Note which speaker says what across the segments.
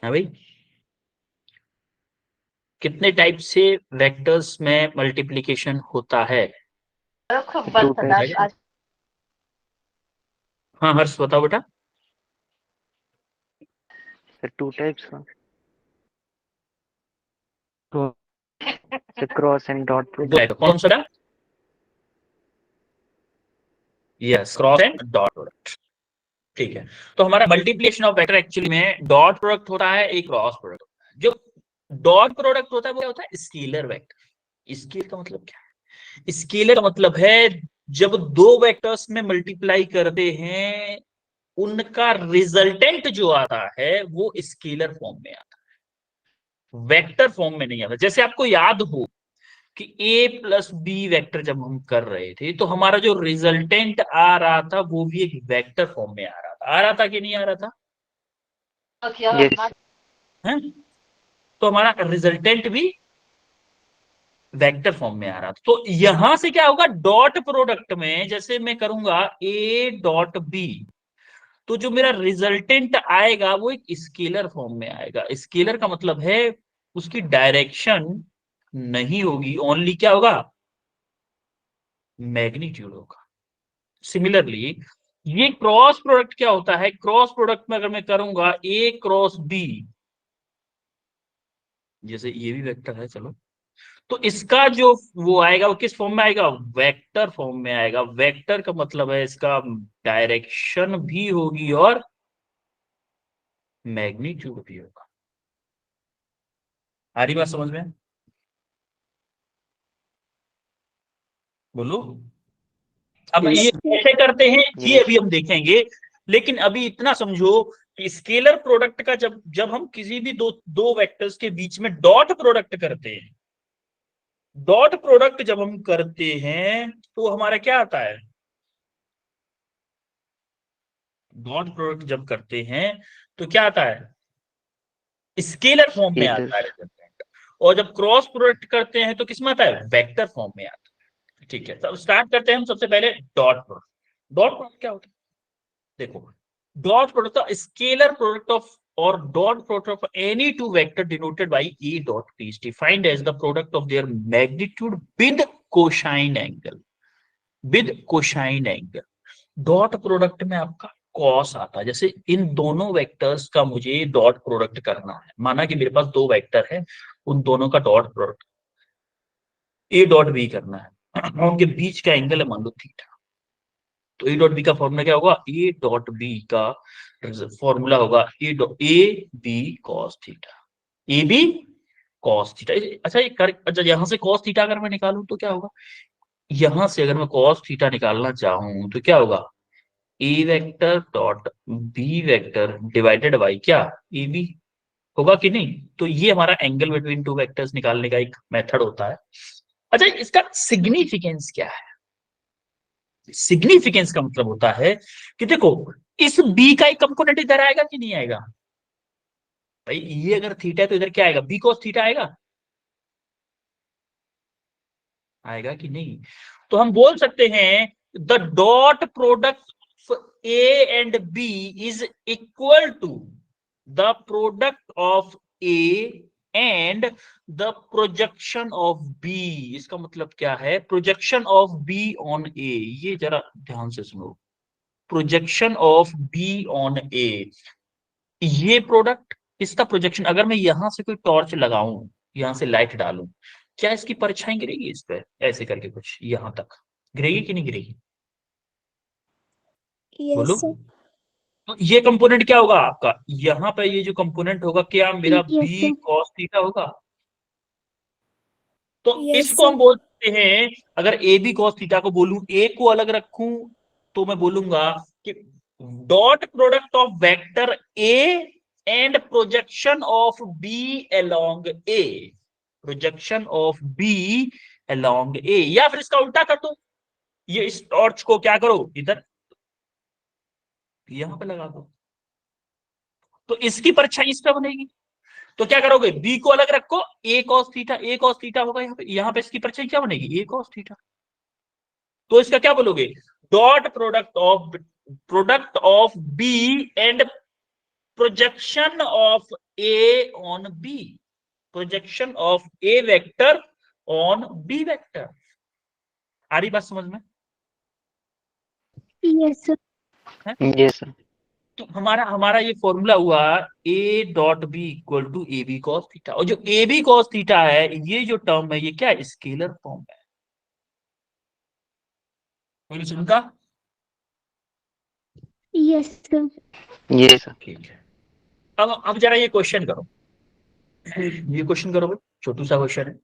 Speaker 1: है भाई। कितने टाइप से वेक्टर्स में मल्टीप्लिकेशन होता है?
Speaker 2: खूप बस आज
Speaker 1: हाँ हर्ष बताओ बेटा।
Speaker 3: Two types cross and dot product.
Speaker 1: कौन सा? Yes, cross and dot product. ठीक है, तो हमारा मल्टीप्लिकेशन ऑफ वेक्टर एक्चुअली में डॉट प्रोडक्ट होता है, एक क्रॉस प्रोडक्ट होता है। जो डॉट प्रोडक्ट होता है वो क्या होता है? Scalar vector. स्केलर का मतलब क्या है? स्केलर का मतलब है जब दो वेक्टर्स में मल्टीप्लाई करते हैं उनका रिजल्टेंट जो आता है वो स्केलर फॉर्म में आता है, वेक्टर फॉर्म में नहीं आता। जैसे आपको याद हो कि a प्लस बी वेक्टर जब हम कर रहे थे तो हमारा जो रिजल्टेंट आ रहा था वो भी एक वेक्टर फॉर्म में आ रहा था कि नहीं आ रहा था?
Speaker 3: यस
Speaker 1: है? तो हमारा रिजल्टेंट भी वेक्टर फॉर्म में आ रहा था। तो यहां से क्या होगा, डॉट प्रोडक्ट में जैसे मैं करूंगा a डॉट बी, तो जो मेरा रिजल्टेंट आएगा वो एक स्केलर फॉर्म में आएगा। स्केलर का मतलब है उसकी डायरेक्शन नहीं होगी, ओनली क्या होगा? मैग्नीट्यूड होगा। सिमिलरली ये क्रॉस प्रोडक्ट क्या होता है? क्रॉस प्रोडक्ट में अगर मैं करूंगा ए क्रॉस बी, जैसे ये भी वेक्टर है चलो, तो इसका जो वो आएगा वो किस फॉर्म में आएगा? वेक्टर फॉर्म में आएगा। वेक्टर का मतलब है इसका डायरेक्शन भी होगी और मैग्नीट्यूड भी होगा। आ रही बात समझ में? बोलो। अब ये कैसे करते हैं ये अभी हम देखेंगे, लेकिन अभी इतना समझो कि स्केलर प्रोडक्ट का जब जब हम किसी भी दो दो वेक्टर्स के बीच में डॉट प्रोडक्ट करते हैं, डॉट प्रोडक्ट जब हम करते हैं तो हमारा क्या आता है? डॉट प्रोडक्ट जब करते हैं तो क्या आता है? स्केलर फॉर्म में आता है रिजल्टेंट। और जब क्रॉस प्रोडक्ट करते हैं तो किसमें आता है? वेक्टर फॉर्म में आता है। ठीक है, तो स्टार्ट करते हैं हम सबसे पहले डॉट प्रोडक्ट। डॉट प्रोडक्ट क्या होता है? देखो, dot product of scalar product of or dot product of any two vector denoted by E dot P is defined as the product of their magnitude with cosine angle, with cosine angle। Dot product में आपका cos आता है। जैसे इन दोनों vectors का मुझे dot product करना है, माना कि मेरे पास दो वेक्टर है, उन दोनों का dot product A dot B करना है, उनके बीच का एंगल है मान लो थीटा। तो ए डॉट बी का फॉर्मूला क्या होगा? ए डॉट बी का फॉर्मूला होगा A B cos theta, A B cos theta. अच्छा ये कर, अच्छा यहां से कॉस थीटा अगर मैं निकालूं तो क्या होगा? यहां से अगर मैं कॉस थीटा निकालना चाहूं तो क्या होगा? A vector dot B vector divided by क्या? A B. होगा कि नहीं? तो ये हमारा एंगल बिटवीन टू वेक्टर्स निकालने का एक मेथड होता है। अच्छा इसका सिग्निफिकेंस क्या है? सिग्निफिकेंस का मतलब होता है कि देखो इस बी का एक कंपोनेंट इधर आएगा कि नहीं आएगा? भाई ये अगर थीटा है तो इधर क्या आएगा? बी कॉस थीटा आएगा। आएगा कि नहीं? तो हम बोल सकते हैं the dot product A and B is equal to the product of A and the projection of B. इसका मतलब क्या है? Projection of B on A. ये जरा ध्यान से सुनो, projection of B on A, ये प्रोडक्ट, इसका प्रोजेक्शन। अगर मैं यहां से कोई टॉर्च लगाऊं, यहां से लाइट डालूं, क्या इसकी परछाई गिरेगी इस पे ऐसे करके कुछ यहां तक? गिरेगी कि नहीं गिरेगी? बोलो। तो ये कंपोनेंट क्या होगा आपका? यहां पे ये जो कंपोनेंट होगा क्या मेरा बी कॉस थीटा होगा? तो इसको हम बोल सकते हैं, अगर ए बी कॉस थीटा को बोलूं, ए को अलग रखूं, तो मैं बोलूंगा कि dot product of vector A and projection of B along A, projection of B along A. या फिर इसका उल्टा कर दो, ये इस टॉर्च को क्या करो, इधर यहां पे लगा दो, तो इसकी परछाई इस पे बनेगी। तो क्या करोगे? बी को अलग रखो, A cos theta, A cos theta होगा यहां पे इसकी परछाई क्या बनेगी? A cos theta. तो इसका क्या बोलोगे? Dot product of B and projection of A on B, projection of A vector on B vector. आ रही बात समझ में?
Speaker 2: Yes sir.
Speaker 3: Yes, sir.
Speaker 1: तो हमारा ये फॉर्मूला हुआ A dot B equal to A B cos theta, और जो ए बी कॉस थीटा है ये जो टर्म है ये क्या है? स्केलर फॉर्म है। कोई सुनता?
Speaker 2: Yes sir.
Speaker 3: Yes, sir.
Speaker 1: ठीक है। अब जरा ये क्वेश्चन करो, ये क्वेश्चन करो भाई, छोटू सा क्वेश्चन है।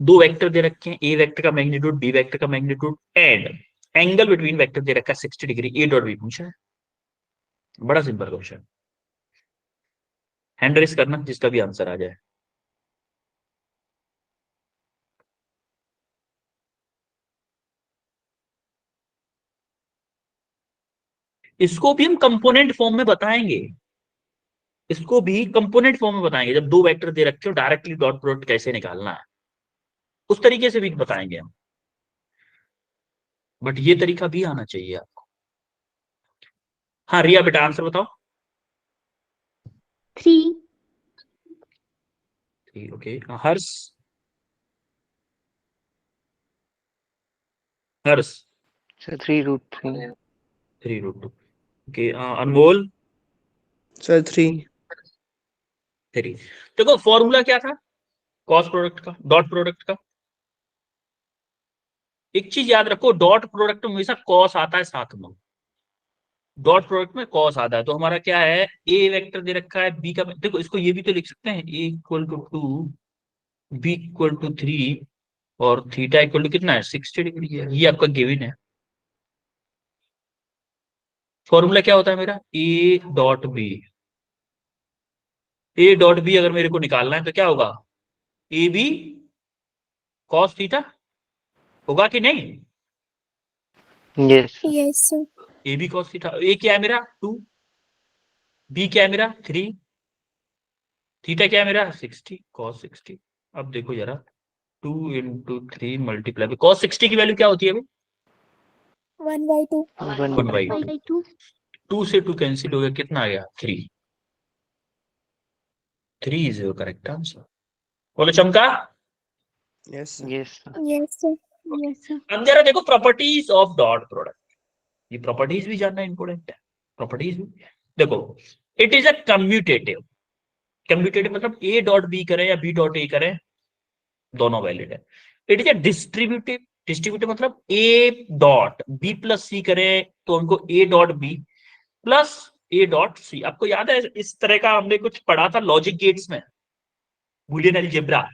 Speaker 1: दो वेक्टर दे रखे हैं, ए वेक्टर का मैग्नीट्यूड, बी वेक्टर का magnitude, and angle between vector दे रखा है 60 डिग्री, ए डॉट बी पूछा है। बड़ा सिंपल क्वेश्चन, हैंड रेस करना जिसका भी आंसर आ जाए। इसको भी हम कंपोनेंट फॉर्म में बताएंगे, इसको भी कंपोनेंट फॉर्म में बताएंगे। जब दो वेक्टर दे रखे हो डायरेक्टली डॉट प्रोडक्ट कैसे निकालना है उस तरीके से भी बताएंगे हम, बट ये तरीका भी आना चाहिए आपको। हाँ रिया बेटा आंसर बताओ।
Speaker 2: 3।
Speaker 1: ओके हर्ष, हर्ष
Speaker 3: Sir, 3√3.
Speaker 1: 3√2। ओके अनमोल
Speaker 4: सर 3।
Speaker 1: 3। देखो फॉर्मूला क्या था कॉस प्रोडक्ट का, डॉट प्रोडक्ट का? एक चीज याद रखो, डॉट प्रोडक्ट में हमेशा कॉस आता है साथ में, डॉट प्रोडक्ट में कॉस आता है। तो हमारा क्या है, ए वेक्टर दे रखा है, बी का, देखो इसको ये भी तो लिख सकते हैं, A equal to 2, B equal to 3 और थीटा इक्वल टू कितना है 60 डिग्री है, ये आपका गिवन है। फॉर्मूला क्या होता है मेरा, A dot B, A dot B अगर मेरे को निकालना है तो क्या होगा, ए बी कॉस थीटा, होगा कि नहीं?
Speaker 3: Yes.
Speaker 2: Yes sir.
Speaker 1: A B cos theta, A क्या है मेरा 2, बी क्या है मेरा 3, थीटा क्या है मेरा 60 कॉस 60। अब देखो जरा 2 इंटू 3 मल्टीप्लाई, कॉस 60 की वैल्यू क्या होती है भाई?
Speaker 2: 1/2।
Speaker 3: 1/2.
Speaker 1: 2 से 2 कैंसिल हो गया, कितना आ गया 3। 3 इज योर करेक्ट आंसर। बोलो चमका।
Speaker 4: Yes sir.
Speaker 3: Yes, sir.
Speaker 2: Yes sir. Yes sir.
Speaker 1: अब जरा देखो प्रॉपर्टीज ऑफ डॉट प्रोडक्ट, ये प्रॉपर्टीज भी जानना इंपॉर्टेंट है। प्रॉपर्टीज भी देखो, it is a commutative, commutative मतलब ए डॉट बी करें या बी डॉट ए करें दोनों वैलिड है। It is a distributive, distributive मतलब A dot B plus C करें तो उनको A dot B plus A dot C. आपको याद है इस तरह का हमने कुछ पढ़ा था लॉजिक गेट्स में, बूलियन अलजेब्रा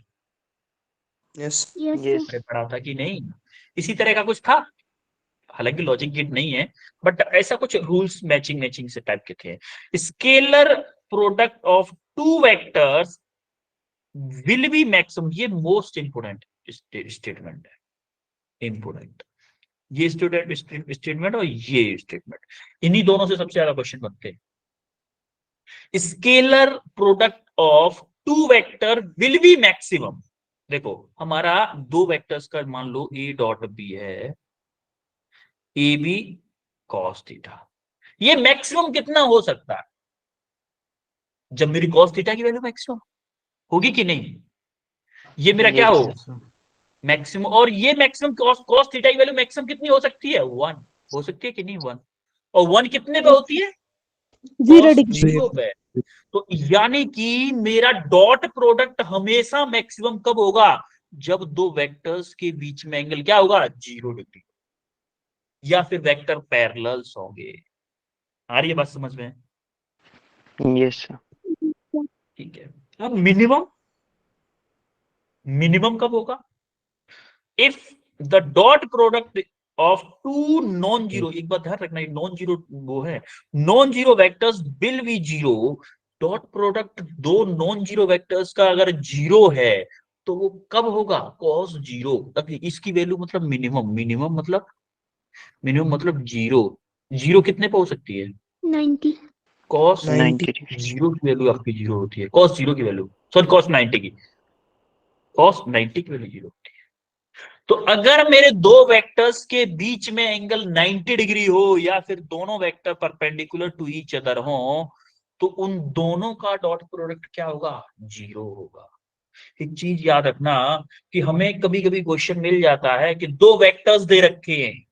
Speaker 4: यस
Speaker 3: Yes.
Speaker 1: पढ़ा था कि नहीं? इसी तरह का कुछ था, हालांकि लॉजिक गेट नहीं है बट ऐसा कुछ रूल्स मैचिंग मैचिंग से टाइप के थे। Scalar product of two vectors will be maximum, ये मोस्ट इंपोर्टेंट स्टेटमेंट है, इंपोर्टेंट ये स्टेटमेंट और ये स्टेटमेंट, इन्हीं दोनों से सबसे ज्यादा क्वेश्चन बनते हैं। Scalar product of two vector will be maximum. देखो हमारा दो वेक्टर्स का मान लो ए डॉट बी है, ए बी कॉस थीटा, ये मैक्सिमम कितना हो सकता है जब मेरी कॉस थीटा की वैल्यू मैक्सिमम होगी कि नहीं? ये मेरा क्या
Speaker 3: Yes.
Speaker 1: हो मैक्सिमम, और ये मैक्सिमम कॉस थीटा की वैल्यू मैक्सिमम कितनी हो सकती है 1 हो सकती है कि नहीं 1, और 1 कितने पे होती है
Speaker 2: 0
Speaker 1: cos
Speaker 2: डिग्री।
Speaker 1: 0 पे। तो यानी कि मेरा डॉट प्रोडक्ट हमेशा मैक्सिमम कब होगा, जब दो वेक्टर्स के बीच में एंगल क्या होगा 0 डिग्री, या फिर वेक्टर पैरेलल्स होंगे। आ रही है बात समझ में?
Speaker 3: Yes, sir.
Speaker 1: ठीक है। अब मिनिमम, मिनिमम कब होगा, if the dot product of two non zero, एक बात ध्यान रखना नॉन जीरो वो है, non zero vectors will be zero. Dot product दो नॉन जीरो वेक्टर्स का अगर जीरो है तो वो कब होगा कॉस 0। इसकी वैल्यू मतलब मिनिमम, मिनिमम मतलब जीरो, जीरो कितने पे हो सकती है
Speaker 2: 90।
Speaker 1: कॉस
Speaker 3: 90.
Speaker 1: 0 की वैल्यू आपकी 0 होती है, कॉस 0 की वैल्यू, सॉरी कॉस 90 की, कॉस 90 की वैल्यू 0 होती है। तो अगर मेरे दो वेक्टर्स के बीच में एंगल 90 डिग्री हो या फिर दोनों vector perpendicular to each other हो, तो उन दोनों का डॉट प्रोडक्ट क्या होगा? 0 होगा। एक चीज याद रखना कि हमें कभी कभी क्वेश्चन मिल जाता है कि दो वेक्टर्स दे रखे हैं,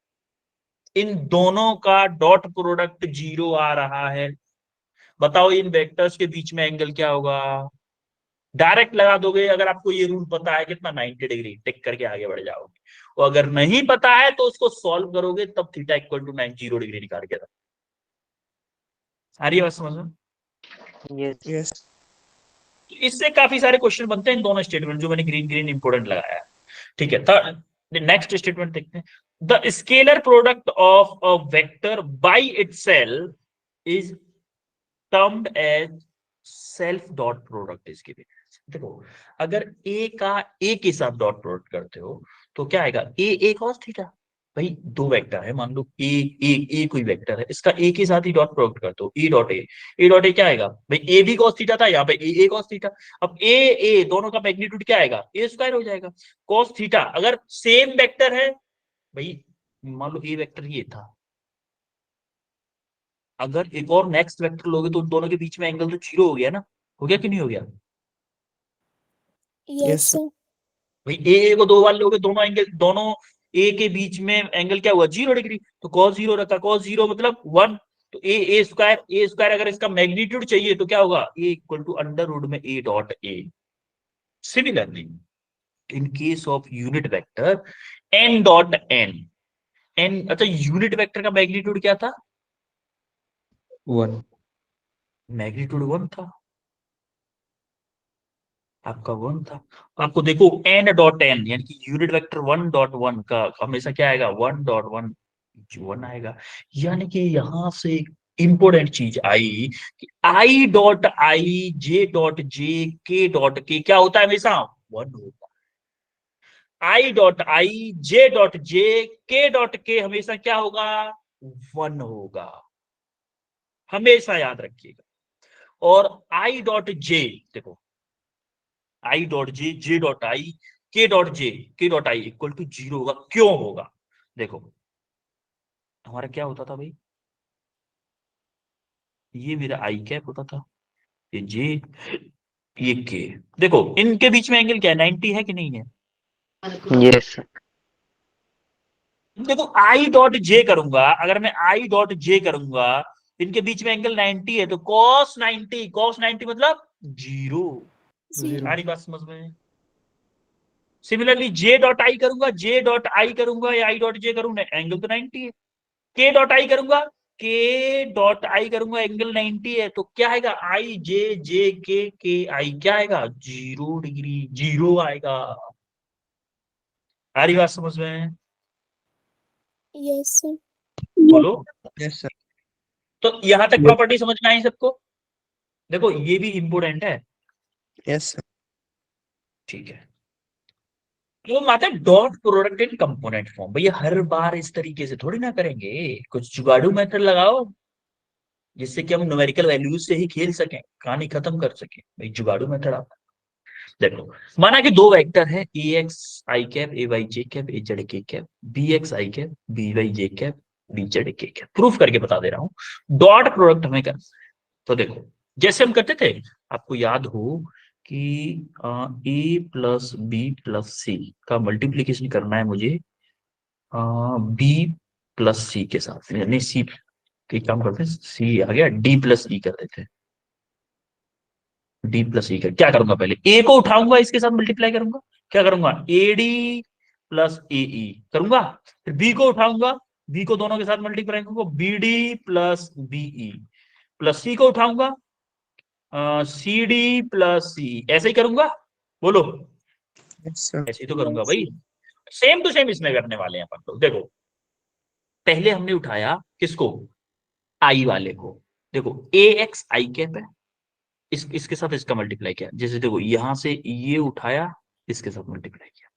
Speaker 1: इन दोनों का डॉट प्रोडक्ट 0 आ रहा है, बताओ इन वेक्टर्स के बीच में एंगल क्या होगा? डायरेक्ट लगा दोगे, अगर आपको ये रूल पता है कितना 90 डिग्री, टिक करके आगे बढ़ जाओगे। और अगर नहीं पता है तो उसको सॉल्व करोगे, तब थीटा इक्वल टू 0 डिग्री निकाल के। आ रही है बात समझ में?
Speaker 3: Yes.
Speaker 4: Yes.
Speaker 1: इससे काफी सारे क्वेश्चन बनते हैं इन दोनों स्टेटमेंट, जो मैंने ग्रीन ग्रीन इंपोर्टेंट लगाया है। ठीक है, नेक्स्ट स्टेटमेंट देखते हैं। The scalar product of a vector by itself is termed as self dot product is given. देखो, अगर ए का ए के साथ डॉट प्रोडक्ट करते हो तो क्या आएगा? ए कॉस थीटा। भाई दो वेक्टर है, मान लो ए ए कोई वेक्टर है, इसका ए के साथ ही डॉट प्रोडक्ट करते हो, ए डॉट ए क्या आएगा? भाई ए भी कॉस थीटा था, यहाँ पे ए कॉस थीटा। अब ए दोनों का मैग्नीट्यूड क्या आएगा? ए स्क्वायर हो जाएगा। कॉस थीटा अगर सेम वेक्टर है, भाई मान लो ए वेक्टर ये था, अगर एक और नेक्स्ट वेक्टर लोगे तो उन दोनों के बीच में एंगल तो 0 हो गया ना? हो गया कि नहीं हो गया?
Speaker 2: Yes, sir.
Speaker 1: भाई ए को दो बार लोगे, दोनों एंगल, दोनों ए के बीच में एंगल क्या हुआ? 0 डिग्री। तो cos 0 रखा, cos 0 मतलब 1। तो ए स्क्वायर अगर इसका मैग्नीट्यूड चाहिए तो क्या होगा? A equal to under root में A dot A. Similarly in case of unit vector N dot N, अच्छा यूनिट वेक्टर का मैग्नीट्यूड क्या था?
Speaker 4: 1.
Speaker 1: मैग्नीट्यूड 1 था, आपका 1 था। आपको देखो एन डॉट एन यानी कि यूनिट वेक्टर 1.1 का हमेशा क्या आएगा? 1.1 1 आएगा। यानी कि यहां से इंपोर्टेंट चीज आई कि आई dot I J dot J K dot के क्या होता है? हमेशा 1 होता है। आई dot I J dot J K dot के हमेशा क्या होगा? 1 होगा, हमेशा याद रखिएगा। और आई डॉट जे, देखो आई dot J J dot I के डॉट आई इक्वल टू 0 होगा। क्यों होगा? देखो हमारा क्या होता था भाई, ये मेरा आई कैप होता था, ये जे, ये के। देखो इनके बीच में एंगल क्या है? 90 है कि नहीं है?
Speaker 3: Yes, sir.
Speaker 1: देखो आई डॉट जे करूंगा, अगर मैं आई डॉट जे करूंगा, इनके बीच में एंगल 90 है, तो cos 90 मतलब 0। सारी बात समझ में? सिमिलरली जे डॉट आई करूंगा, या आई डॉट जे करूंगा, एंगल तो 90 है। के डॉट आई करूंगा, एंगल 90 है, तो क्या आएगा? आई जे जे के आई क्या आएगा? 0 डिग्री, 0 आएगा। सारी बात समझ में?
Speaker 2: Yes, sir.
Speaker 1: बोलो।
Speaker 4: Yes, sir.
Speaker 1: तो यहां तक प्रॉपर्टी समझ में आई सबको? देखो ये भी इंपोर्टेंट है।
Speaker 4: Yes, sir.
Speaker 1: ठीक है, तो माता dot product in component form, भैया हर बार इस तरीके से थोड़ी ना करेंगे, कुछ जुगाड़ू मेथड लगाओ जिससे कि हम न्यूमेरिकल वैल्यूज से ही खेल सकें, कहानी खत्म कर सकें। भाई जुगाड़ू मेथड आता है। देखो माना कि दो वेक्टर है, A X I cap A Y J cap A Z K cap, B X I cap B Y J cap B Z K cap. Proof करके बता दे रहा हूं, डॉट प्रोडक्ट हमें करना है। तो देखो जैसे हम करते थे, आपको याद हो कि ए प्लस बी प्लस सी का मल्टीप्लीकेशन करना है मुझे बी प्लस सी के साथ, यानी सी के काम करते हैं, सी आ गया डी प्लस ई कर देते हैं। डी प्लस ई कर क्या करूंगा? पहले ए को उठाऊंगा, इसके साथ मल्टीप्लाई करूंगा, क्या करूंगा? ए डी प्लस ए ई करूंगा। फिर बी को उठाऊंगा, बी को दोनों के साथ मल्टीप्लाई करूंगा, B D plus B E, plus C को उठाऊंगा, सी डी प्लस सी, ऐसे ही करूंगा। बोलो,
Speaker 4: Yes, sir.
Speaker 1: ऐसे ही तो करूंगा
Speaker 2: Yes,
Speaker 1: भाई। सेम टू सेम इसमें करने वाले हैं अपन लोग। देखो पहले हमने उठाया किसको? आई वाले को। देखो ए एक्स आई कैप है, इसके साथ इसका मल्टीप्लाई किया, जैसे देखो यहां से ये उठाया, इसके साथ मल्टीप्लाई किया,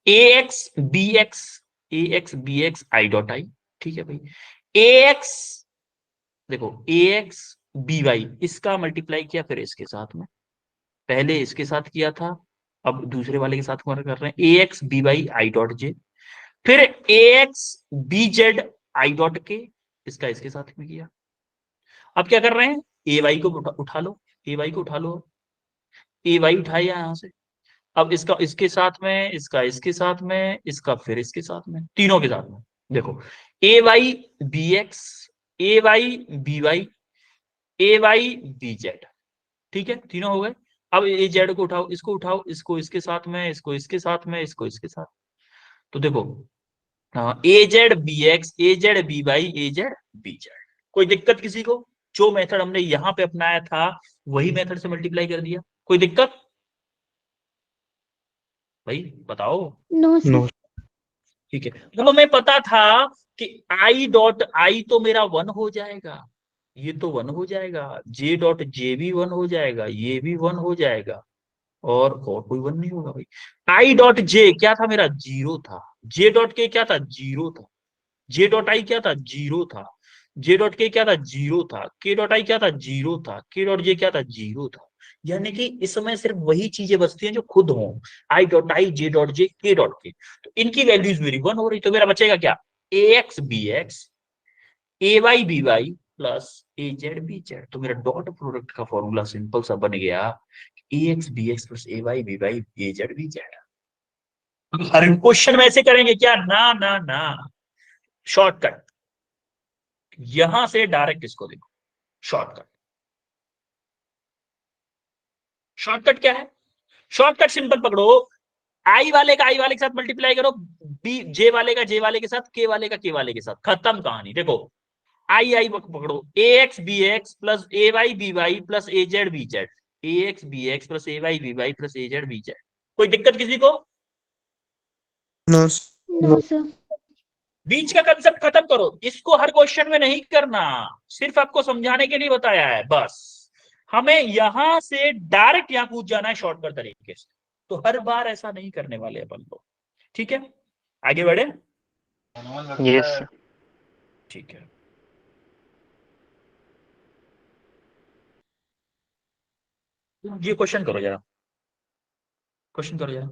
Speaker 1: A X B X, I dot I. ठीक है भाई, ए एक्स, देखो ए एक्स बी वाई, इसका मल्टीप्लाई किया फिर इसके साथ में, पहले इसके साथ किया था, अब दूसरे वाले के साथ हमारा कर रहे हैं A X B Y I dot J, फिर A X B Z I dot K, इसका इसके साथ में किया। अब क्या कर रहे हैं, ए वाई को उठा लो, ए वाई को उठा लो, ए वाई उठाया यहां से। अब इसका इसके साथ में, इसका इसके साथ में, इसका फिर इसके साथ में, तीनों के साथ में। देखो ए वाई बी एक्स, ए वाई बी वाई, ए वाई बी जेड, ठीक है, तीनों हो गए। अब ए जेड को उठाओ, इसको इसके साथ में, इसको इसके साथ में, इसको इसके साथ। तो देखो ए जेड बी एक्स, ए जेड बी वाई, ए जेड बी जेड। कोई दिक्कत किसी को? जो मेथड हमने यहां पे अपनाया था वही मेथड से मल्टीप्लाई कर दिया, कोई दिक्कत? भाई बताओ।
Speaker 2: No sir.
Speaker 4: No.
Speaker 1: ठीक है, अब हमें पता था कि आई डॉट आई तो मेरा वन हो जाएगा, ये तो वन हो जाएगा, जे डॉट जे भी वन हो जाएगा, ये भी वन हो जाएगा, और कोई वन नहीं होगा भाई। आई डॉट जे क्या था मेरा, जीरो था। जे डॉट के क्या था, जीरो था। जे डॉट आई क्या था, जीरो था। जे डॉट के क्या था, जीरो था। के डॉट आई क्या था, जीरो था। के डॉट जे क्या था, जीरो था। यानी कि इसमें सिर्फ वही चीजें बचती हैं जो खुद हों, आई dot I, J dot J, K dot के। तो इनकी वैल्यूज मेरी वन हो रही, तो मेरा बचेगा क्या, ए एक्स बी एक्स, ए वाई बी वाई प्लस ए जेड बी जेड। तो मेरा डॉट प्रोडक्ट का फॉर्मूला सिंपल सा बन गया, ए एक्स बी एक्स प्लस ए वाई बी वाई, ए जेड बी जेड। हर क्वेश्चन में ऐसे करेंगे क्या, ना ना ना, शॉर्टकट। यहां से डायरेक्ट इसको देखो, शॉर्टकट। शॉर्टकट क्या है, शॉर्टकट सिंपल पकड़ो, आई वाले का आई वाले के साथ मल्टीप्लाई करो, बी जे वाले का जे वाले के साथ, के वाले का के वाले के साथ, खत्म कहानी। देखो आई आई पकड़ो, ए एक्स बी एक्स प्लस ए वाई बी वाई प्लस ए जेड बी जेड, ए एक्स बी एक्स प्लस ए वाई बी वाई प्लस ए जेड बी जेड। कोई दिक्कत किसी को?
Speaker 4: No.
Speaker 2: No sir.
Speaker 1: बीच का कंसेप्ट खत्म करो, इसको हर क्वेश्चन में नहीं करना, सिर्फ आपको समझाने के लिए बताया है बस। हमें यहां से डायरेक्ट यहां कूद जाना है शॉर्टकट तरीके से, तो हर बार ऐसा नहीं करने वाले अपन लोग। ठीक है, आगे बढ़े।
Speaker 3: Yes, sir.
Speaker 1: ठीक है, ये क्वेश्चन करो जरा, क्वेश्चन करो जरा।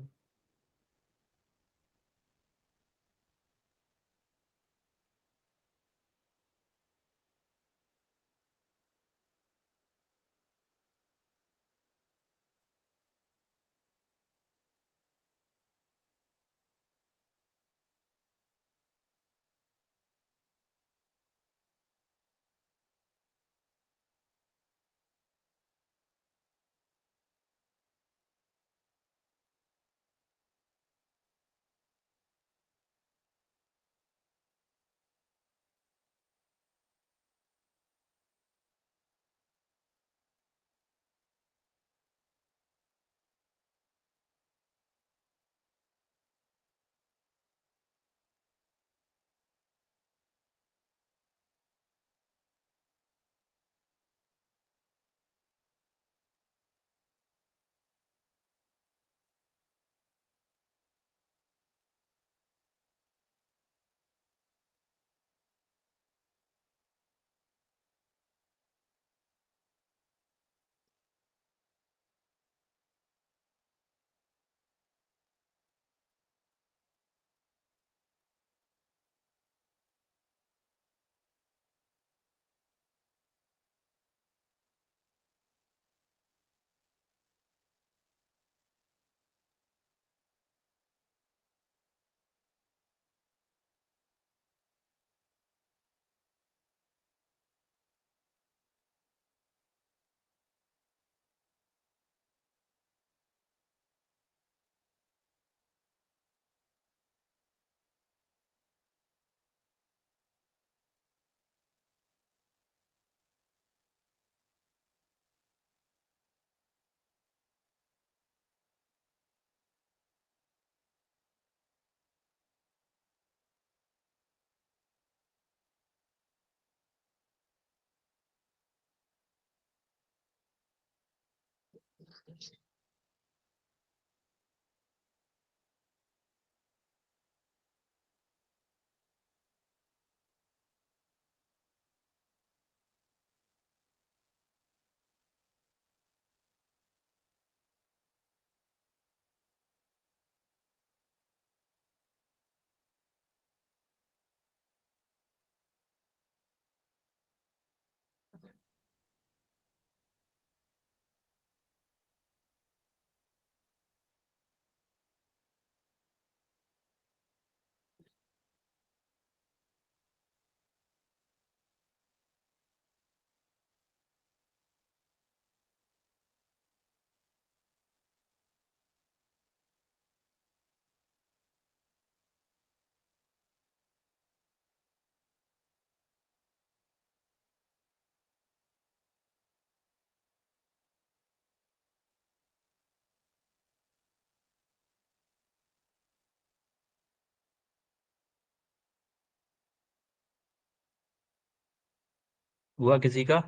Speaker 1: हुआ किसी का?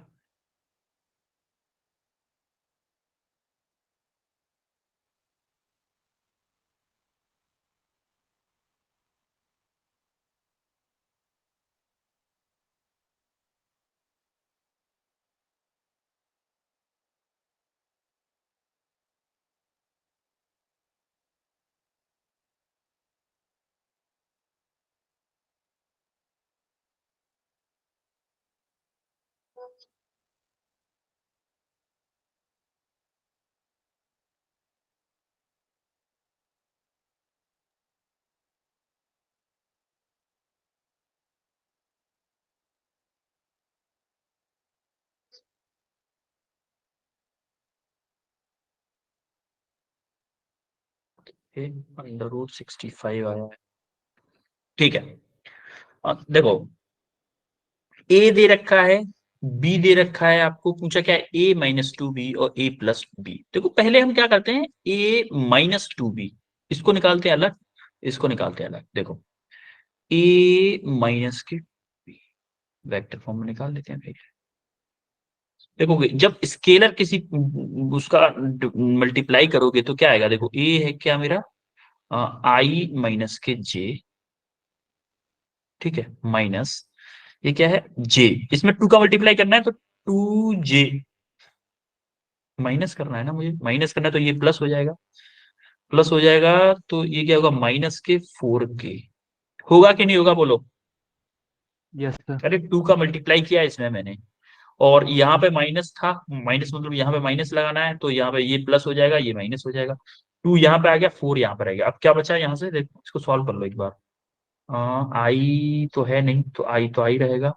Speaker 1: √65 आया है। ठीक है, देखो ए दे रखा है, बी दे रखा है, आपको पूछा क्या है, A-2B और A+B। देखो पहले हम क्या करते हैं, A-2B इसको निकालते हैं अलग, इसको निकालते हैं अलग। देखो A- के वेक्टर फॉर्म में निकाल लेते हैं फिर। देखोगे जब स्केलर किसी उसका मल्टीप्लाई करोगे तो क्या आएगा, देखो ए है क्या मेरा, I-J, ठीक है, माइनस ये क्या है, J, इसमें 2 का मल्टीप्लाई करना है तो 2J, माइनस करना है ना, मुझे माइनस करना है तो ये प्लस हो जाएगा, प्लस हो जाएगा तो ये क्या होगा, -4K। होगा कि नहीं होगा बोलो?
Speaker 3: Yes sir.
Speaker 1: अरे 2 का मल्टीप्लाई किया इसमें मैंने, और यहाँ पे माइनस था, माइनस मतलब यहाँ पे माइनस लगाना है, तो यहाँ पे ये प्लस हो जाएगा, ये माइनस हो जाएगा, 2 यहाँ पे आ गया, 4 यहाँ पे रह गया। अब क्या बचा यहाँ से, देखो इसको सॉल्व कर लो एक बार। आई तो है नहीं, तो आई तो आई रहेगा,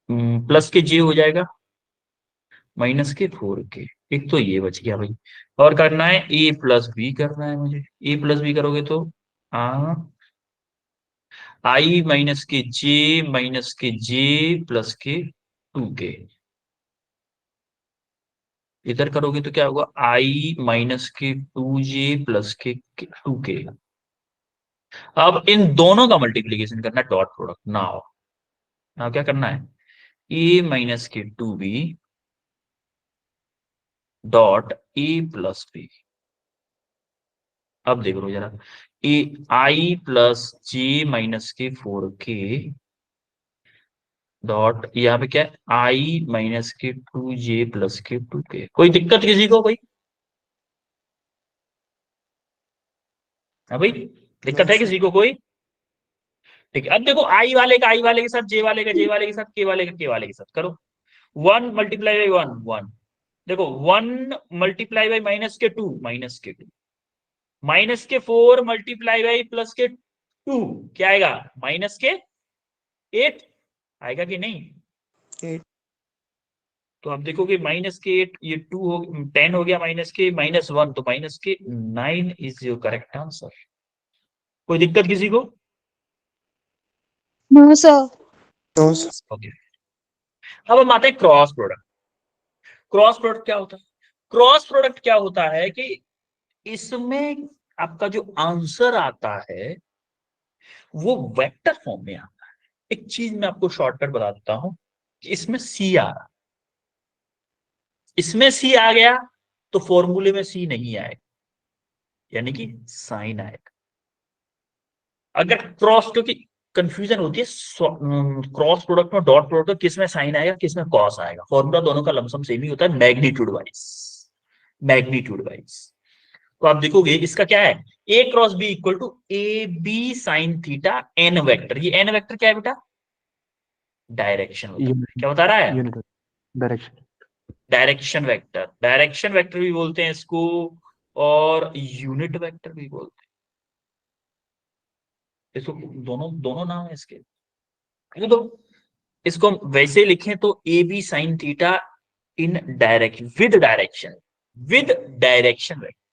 Speaker 1: प्लस के जे हो जाएगा, -4K। एक तो ये बच गया भाई, और करना है A+B करना है मुझे। A+B करोगे तो I-K J +K 2K। इधर करोगे तो क्या होगा, I-K 2J +K 2K। अब इन दोनों का मल्टीप्लीकेशन करना है, डॉट प्रोडक्ट। नाउ नाउ क्या करना है, A-K 2B डॉट A+B। अब देख लो जरा, I+J-K 4K डॉट, यहाँ पे क्या है, I-K 2J +K 2K। कोई दिक्कत किसी को, कोई? हाँ भाई, दिक्कत है किसी को कोई? ठीक है, अब देखो आई वाले का आई वाले के साथ, जे वाले का जे वाले के साथ, के वाले का के वाले के साथ करो। 1 मल्टीप्लाई बाई 1 1, देखो 1 multiply by -K 2 -K 2, -K 4 multiply by +K 2 क्या आएगा, -K 8 आएगा कि नहीं?
Speaker 4: 8।
Speaker 1: तो आप देखोगे -K 8, ये 2 हो 10 हो गया, -K -1 तो -K 9 is your correct answer. कोई दिक्कत किसी को?
Speaker 2: No, sir.
Speaker 4: No sir.
Speaker 1: Okay, अब हम आते हैं क्रॉस प्रोडक्ट। क्रॉस प्रोडक्ट क्या होता है? क्रॉस प्रोडक्ट क्या होता है कि इसमें आपका जो आंसर आता है वो वेक्टर फॉर्म में आता है। एक चीज मैं आपको शॉर्टकट बता देता हूं कि इसमें सी आ रहा, इसमें सी आ गया तो फॉर्मूले में सी नहीं आएगा, यानी कि साइन आएगा। अगर क्रॉस, क्योंकि कंफ्यूजन होती है क्रॉस प्रोडक्ट में, डॉट प्रोडक्ट में किस में साइन आएगा किस में कॉस आएगा, फॉर्मूला दोनों का लमसम सेम ही होता है, मैग्नीट्यूड वाइज, मैग्नीट्यूड वाइज। तो आप देखोगे इसका क्या है, A×B = AB sin theta n vector. ये n वेक्टर क्या है बेटा, डायरेक्शन होता है। क्या बता रहा है,
Speaker 3: unit direction.
Speaker 1: Direction vector, direction vector भी बोलते हैं इसको, और यूनिट वेक्टर भी बोलते हैं इसको, दोनों दोनों नाम है इसके। तो इसको हम वैसे लिखें तो AB sin theta in direction, with direction, with direction vector.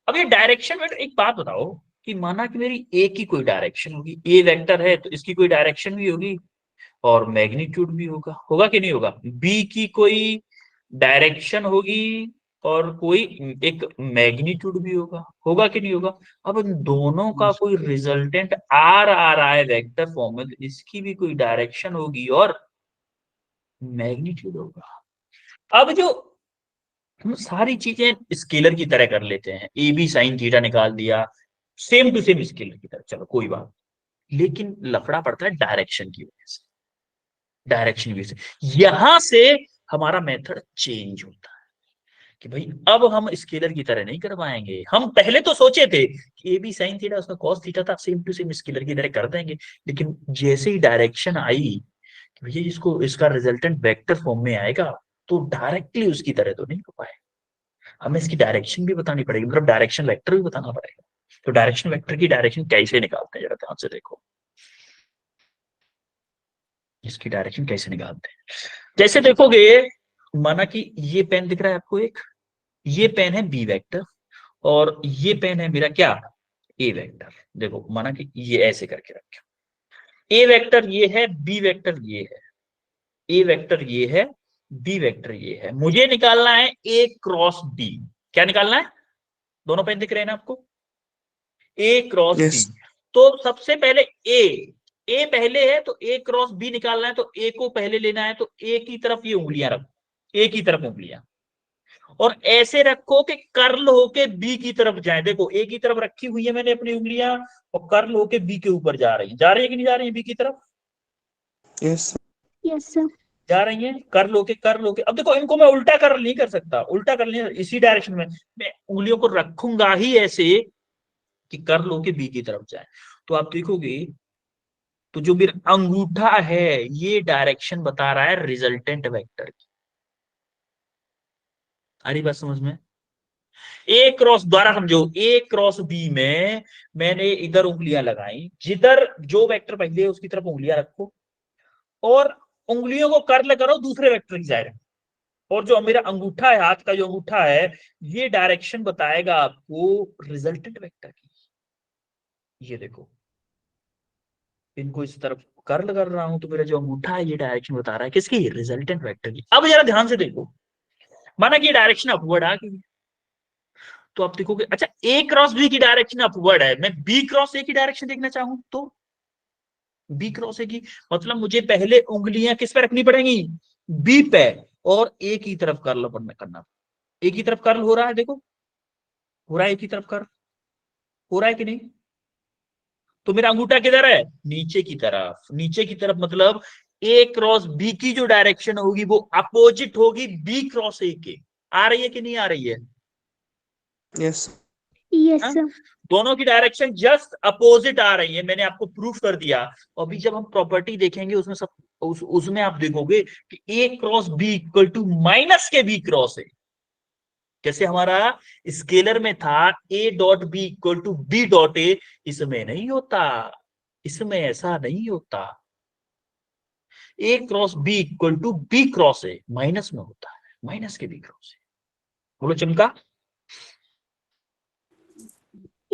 Speaker 1: अब ये डायरेक्शन वेक्टर, एक बात बताओ कि माना कि मेरी ए की कोई डायरेक्शन होगी, ए वेक्टर है तो इसकी कोई डायरेक्शन भी होगी और मैग्नीट्यूड भी होगा, होगा कि नहीं होगा? बी की कोई डायरेक्शन होगी और कोई एक मैग्नीट्यूड भी होगा, होगा कि नहीं होगा? अब इन दोनों का कोई रिजल्टेंट आर आ रहा है वेक्टर फॉर्म में, तो इसकी भी कोई डायरेक्शन होगी और मैग्नीट्यूड होगा। अब जो हम सारी चीजें स्केलर की तरह कर लेते हैं, ए बी साइन थीटा निकाल दिया, सेम टू सेम स्केलर की तरह, चलो कोई बात, लेकिन लफड़ा पड़ता है डायरेक्शन की वजह से। डायरेक्शन की वजह से यहां से हमारा मेथड चेंज होता है कि भाई अब हम स्केलर की तरह नहीं कर पाएंगे। हम पहले तो सोचे थे कि ए बी साइन थीटा उसका कॉस थीटा था, सेम टू सेम स्केलर की तरह कर देंगे, लेकिन जैसे ही डायरेक्शन आई कि भैया इसको इसका रिजल्टेंट वेक्टर फॉर्म में आएगा, तो डायरेक्टली उसकी तरह तो नहीं हो पाएगा, हमें इसकी डायरेक्शन भी बतानी पड़ेगी, मतलब डायरेक्शन वेक्टर भी बताना पड़ेगा। तो डायरेक्शन वेक्टर की डायरेक्शन कैसे निकालते हैं, जरा ध्यान से देखो इसकी डायरेक्शन कैसे निकालते हैं। जैसे देखोगे, माना कि ये पेन दिख रहा है आपको, एक ये पेन है बी वेक्टर और ये पेन है मेरा क्या, ए वेक्टर। देखो माना कि ये ऐसे करके रखे, ए वेक्टर ये है, बी वेक्टर ये है, ए वेक्टर ये है, बी वेक्टर ये है, मुझे निकालना है ए क्रॉस बी। क्या निकालना है, दोनों पेन दिख रहे हैं ना आपको, ए क्रॉस बी।
Speaker 4: Yes.
Speaker 1: तो सबसे पहले ए पहले है तो ए क्रॉस बी निकालना है, तो ए को पहले लेना है, तो ए की तरफ ये उंगलियां रखो, ए की तरफ उंगलियां, और ऐसे रखो कि कर्ल होके बी की तरफ जाए। देखो ए की तरफ रखी हुई है मैंने अपनी उंगलियां, और कर्ल होके बी के ऊपर जा रही है, जा रही है कि नहीं जा रही है बी की तरफ,
Speaker 4: Yes.
Speaker 2: Yes, sir.
Speaker 1: जा रही है कर्ल होके, कर्ल होके। अब देखो इनको मैं उल्टा कर्ल नहीं कर सकता, उल्टा कर्ल नहीं, इसी डायरेक्शन में मैं उंगलियों को रखूंगा ही ऐसे कि कर्ल होके बी की तरफ जाए। तो आप देखोगे तो जो मेरा अंगूठा है ये डायरेक्शन बता रहा है रिजल्टेंट वेक्टर की। आ रही बात समझ में, ए क्रॉस, द्वारा समझो, ए क्रॉस बी में मैंने इधर उंगलियां लगाई, जिधर जो वेक्टर पहले है उसकी तरफ उंगलियां रखो, और उंगलियों को कर्ल करो दूसरे वेक्टर की जाए, और जो मेरा अंगूठा है, हाथ का जो अंगूठा है, ये डायरेक्शन बताएगा आपको रिजल्टेंट वेक्टर की। ये देखो इनको इस तरफ कर्ल कर रहा हूं, तो मेरा जो अंगूठा है ये डायरेक्शन बता रहा है किसकी, रिजल्टेंट वेक्टर की। अब जरा ध्यान से देखो, माना कि ये डायरेक्शन अपवर्ड आ गई, तो आप देखोगे अच्छा ए क्रॉस बी की डायरेक्शन अपवर्ड है, मैं बी क्रॉस ए की डायरेक्शन देखना चाहूं तो बी क्रॉस ए की, मतलब मुझे पहले उंगलियां किस पे रखनी पड़ेंगी, बी पे, और ए की तरफ कर्ल करना। ए की तरफ कर्ल हो रहा है, देखो हो रहा है, ए की तरफ कर्ल हो रहा है कि नहीं। तो मेरा अंगूठा किधर है, नीचे की तरफ, नीचे की तरफ, मतलब ए क्रॉस बी की जो डायरेक्शन होगी वो अपोजिट होगी बी क्रॉस ए के। आ रही है कि नहीं आ रही है,
Speaker 4: Yes.
Speaker 2: Yes,
Speaker 1: हाँ?
Speaker 2: sir.
Speaker 1: दोनों की डायरेक्शन जस्ट अपोजिट आ रही है, मैंने आपको प्रूफ कर दिया। अभी जब हम प्रॉपर्टी देखेंगे उसमें सब उसमें आप देखोगे कि A cross B equal to minus के बी क्रॉस ए, जैसे हमारा स्केलर में था A dot B equal to B dot A, इसमें नहीं होता, इसमें ऐसा नहीं होता। A cross B equal to B cross A minus में होता है, माइनस के बी क्रॉस ए। बोलो चमका,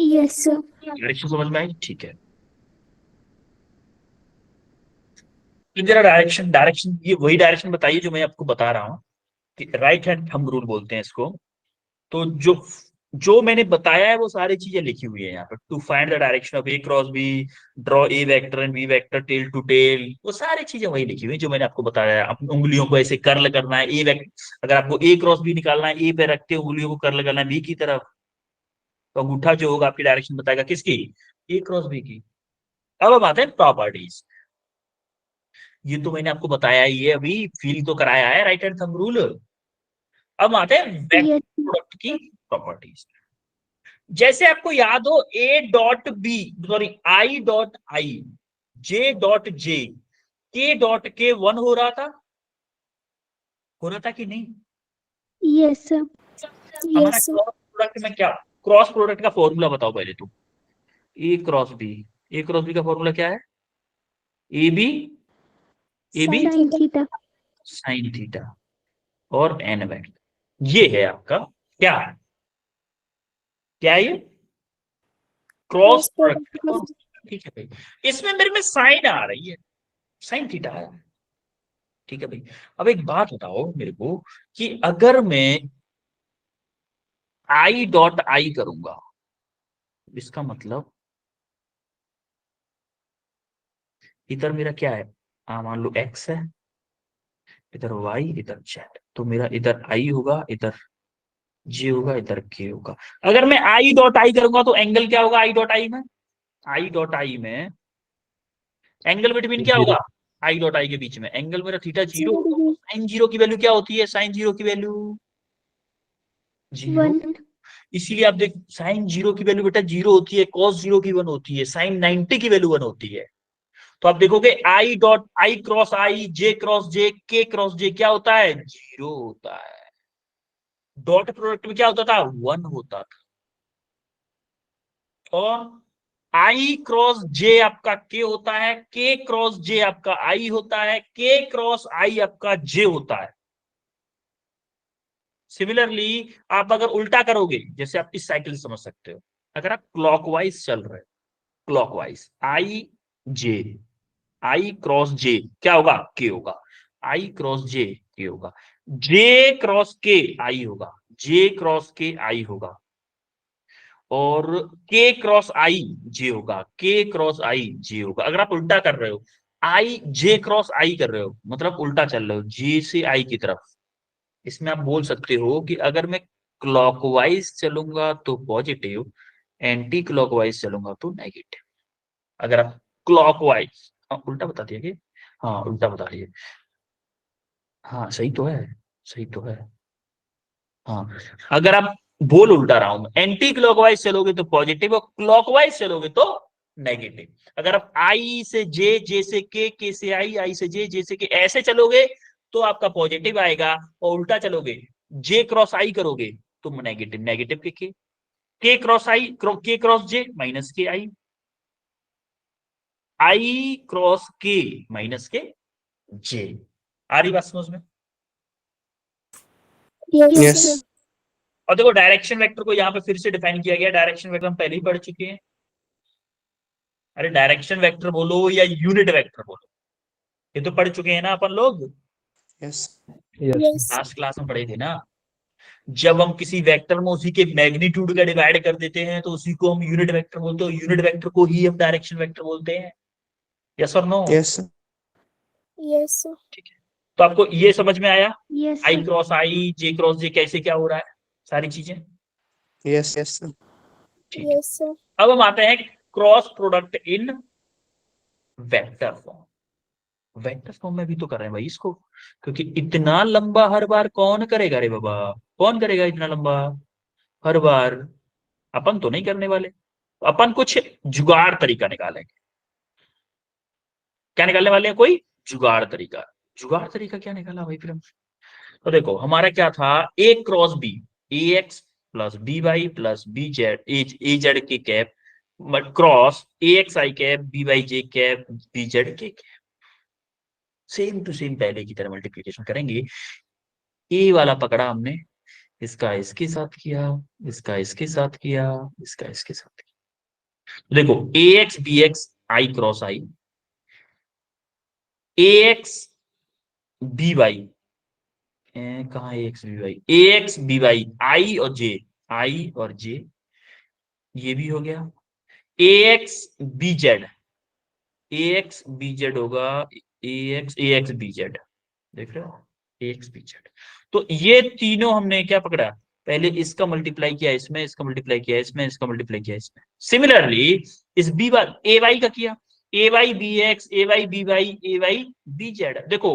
Speaker 2: Yes, sir.
Speaker 1: डायरेक्शन समझ में आई, ठीक है। तो जरा डायरेक्शन, डायरेक्शन ये वही डायरेक्शन बताइए जो मैं आपको बता रहा हूं कि राइट हैंड थंब रूल बोलते हैं इसको। तो जो जो मैंने बताया है वो सारी चीजें लिखी हुई है यहाँ पर, to find the direction of A cross B, draw A vector and B vector tail to tail, वो सारी चीजें वही लिखी हुई है जो मैंने आपको बताया है। अपनी उंगलियों को ऐसे कर्ल करना है, ए वेक्टर अगर आपको ए क्रॉस बी निकालना है, ए पे रखते उंगलियों को कर्ल करना है बी की तरफ, तो अंगूठा जो होगा आपकी डायरेक्शन बताएगा किसकी, ए क्रॉस बी की। अब हम आते हैं प्रॉपर्टीज, ये तो मैंने आपको बताया ही है, अभी फील तो कराया है राइट हैंड थंब रूल। अब आते हैं वेक्टर
Speaker 2: Yes,
Speaker 1: प्रोडक्ट की प्रॉपर्टीज। जैसे आपको याद हो A dot B, sorry I dot I, J dot J, K dot के वन हो रहा था कि नहीं।
Speaker 2: yes, sir.
Speaker 1: हमारा
Speaker 2: Yes, sir.
Speaker 1: क्रॉस प्रोडक्ट में क्या, क्रॉस प्रोडक्ट का फॉर्मूला बताओ पहले तुम, A cross B, A cross B का फॉर्मूला क्या है, A B, A B
Speaker 2: Sin theta.
Speaker 1: Sine theta और एन वेक्टर, ये है आपका क्या, क्या है ये क्रॉस
Speaker 2: Cross
Speaker 1: प्रोडक्ट
Speaker 2: product
Speaker 1: का
Speaker 2: of
Speaker 1: फॉर्मूला। ठीक है भाई, इसमें मेरे में साइन आ रही है, साइन थीटा है, ठीक है भाई। अब एक बात बताओ मेरे को कि अगर मैं आई डॉट आई करूंगा, इसका मतलब इधर मेरा क्या है, मान लो एक्स है, इधर y इधर z, तो मेरा इधर i होगा, इधर j होगा, इधर k होगा। अगर मैं i डॉट आई करूंगा तो एंगल क्या होगा i डॉट आई में? i डॉट आई में एंगल बिटवीन क्या होगा?
Speaker 3: जीरो।
Speaker 1: i डॉट आई के बीच में एंगल मेरा थीटा 0
Speaker 2: 0
Speaker 1: होगा।
Speaker 2: degree,
Speaker 1: साइन 0 की वैल्यू क्या होती है? साइन 0 की वैल्यू 0।
Speaker 2: 1,
Speaker 1: इसीलिए आप देख, साइन 0 की वैल्यू बेटा 0 होती है, कॉस 0 की 1 होती है, साइन 90 की वैल्यू 1 होती है। तो आप देखोगे I dot I cross I, J cross J, K cross जे क्या होता है? 0 होता है। डॉट प्रोडक्ट में क्या होता था? 1 होता था। और आई क्रॉस जे आपका के होता है, के क्रॉस जे आपका आई होता है, के क्रॉस आई आपका जे होता है। सिमिलरली आप अगर उल्टा करोगे, जैसे आप इस साइकिल से समझ सकते हो, अगर आप क्लॉकवाइज चल रहे हो, क्लॉकवाइज आई क्रॉस जे क्या होगा? के होगा। आई क्रॉस जे के होगा, जे क्रॉस के आई होगा, जे क्रॉस के आई होगा, और के क्रॉस आई जे होगा, के क्रॉस आई जे होगा। अगर आप उल्टा कर रहे हो, आई जे क्रॉस आई कर रहे हो, मतलब उल्टा चल रहे हो जे से आई की तरफ, इसमें आप बोल सकते हो कि अगर मैं क्लॉकवाइज चलूंगा तो पॉजिटिव, एंटी क्लॉकवाइज चलूंगा तो नेगेटिव। अगर आप क्लॉकवाइज, हाँ उल्टा बता दिया कि, हाँ उल्टा बता दिया, हाँ सही तो है, सही तो है। हाँ, अगर आप बोल उल्टा रहा हूं, एंटी क्लॉकवाइज चलोगे तो पॉजिटिव और क्लॉकवाइज चलोगे तो नेगेटिव। अगर आप आई से जे, जे से के से आई से जे से के ऐसे चलोगे तो आपका पॉजिटिव आएगा, और उल्टा चलोगे जे क्रॉस आई करोगे तो नेगेटिव, नेगेटिव के क्रॉस आई, के क्रॉस जे माइनस के आई क्रॉस के माइनस के जे। आ रही बात समझ में?
Speaker 2: yes,
Speaker 4: Yes.
Speaker 2: sir.
Speaker 1: और देखो डायरेक्शन वेक्टर को यहाँ पे फिर से डिफाइन किया गया। डायरेक्शन वेक्टर हम पहले ही पढ़ चुके हैं। अरे डायरेक्शन वेक्टर बोलो या यूनिट वेक्टर बोलो, ये तो पढ़ चुके हैं ना अपन लोग,
Speaker 4: Yes.
Speaker 3: यस।
Speaker 1: लास्ट क्लास में पढ़े थे ना। जब हम किसी वेक्टर में उसी के मैग्नीट्यूड का डिवाइड कर देते हैं तो उसी को हम यूनिट वेक्टर बोलते हैं, यूनिट वेक्टर को ही हम डायरेक्शन वेक्टर बोलते हैं। यस और no?
Speaker 4: Yes, sir.
Speaker 2: Yes, sir.
Speaker 1: ठीक है, तो आपको ये समझ में आया
Speaker 2: Yes,
Speaker 1: I
Speaker 2: sir.
Speaker 1: Cross I, J cross जे कैसे क्या हो रहा है, सारी चीजें?
Speaker 4: Yes, yes, sir.
Speaker 1: ठीक है,
Speaker 2: Yes, sir.
Speaker 1: अब हम आते हैं cross product in vector form. Vector form में भी तो कर रहे हैं भाई इसको, क्योंकि इतना लंबा हर बार कौन करेगा रे बाबा, कौन करेगा इतना लंबा हर बार? अपन तो नहीं करने वाले, अपन कुछ जुगाड़ तरीका निकालेंगे। क्या निकालने वाले हैं? कोई जुगाड़ तरीका। जुगाड़ तरीका क्या निकाला भाई फिर हम? तो देखो हमारा क्या था, A cross B, A X plus B Y plus B Z, A Z K cap cross A X I cap B Y J cap B Z K cap. Same to same पहले की तरह multiplication करेंगे। ए वाला पकड़ा हमने, इसका इसके साथ किया, इसका इसके साथ किया, इसका इसके साथ किया। देखो A X B X I cross I, A X B Y, कहा ए एक्स बी वाई, ए एक्स बी वाई आई और जे, आई और जे, ये भी हो गया। ए एक्स बी जेड, ए एक्स बी जेड होगा, ए एक्स बी जेड, देख रहे हो, ए एक्स बी जेड। तो ये तीनों हमने क्या पकड़ा, पहले इसका मल्टीप्लाई किया इसमें, इसका मल्टीप्लाई किया इसमें, इसका मल्टीप्लाई किया इसमें। सिमिलरली इस बी वाई ए वाई का किया, ए वाई बी एक्स, ए वाई बी वाई, ए वाई बी जेड। देखो